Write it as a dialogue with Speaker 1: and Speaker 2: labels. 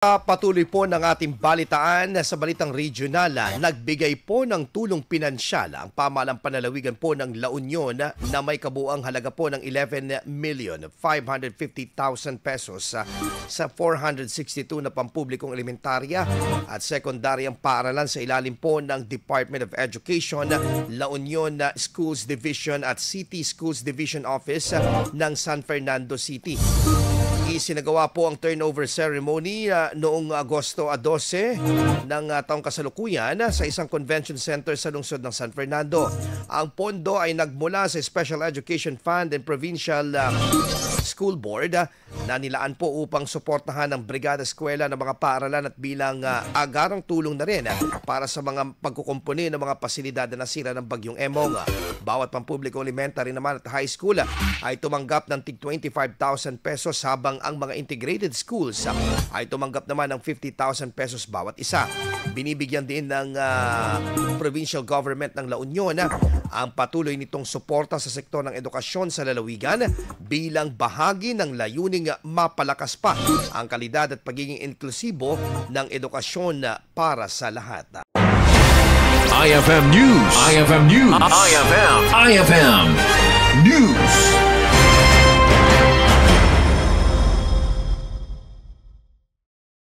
Speaker 1: Patuloy po ng ating balitaan sa balitang regional. Nagbigay po ng tulong pinansyal ang pamahalang panlalawigan po ng La Union na may kabuang halaga po ng 11,550,000 pesos sa 462 na pampublikong elementarya at sekundaryang paaralan sa ilalim po ng Department of Education, La Union Schools Division at City Schools Division Office ng San Fernando City. Isinagawa po ang turnover ceremony noong Agosto 12 ng taong kasalukuyan sa isang convention center sa lungsod ng San Fernando. Ang pondo ay nagmula sa Special Education Fund and Provincial School Board na nilaan po upang suportahan ang brigada eskwela ng mga paaralan at bilang agarang tulong na rin para sa mga pagkukumpuni ng mga pasilidad na nasira ng Bagyong Emong. Bawat pampublikong elementary naman at high school ay tumanggap ng tig 25,000 pesos habang ang mga integrated schools ay tumanggap naman ng 50,000 pesos bawat isa. Binibigyan din ng provincial government ng La Union ang patuloy nitong suporta sa sektor ng edukasyon sa lalawigan bilang bahagi ng layuning mapalakas pa ang kalidad at pagiging inklusibo ng edukasyon para sa lahat.
Speaker 2: IFM News. IFM News. IFM News.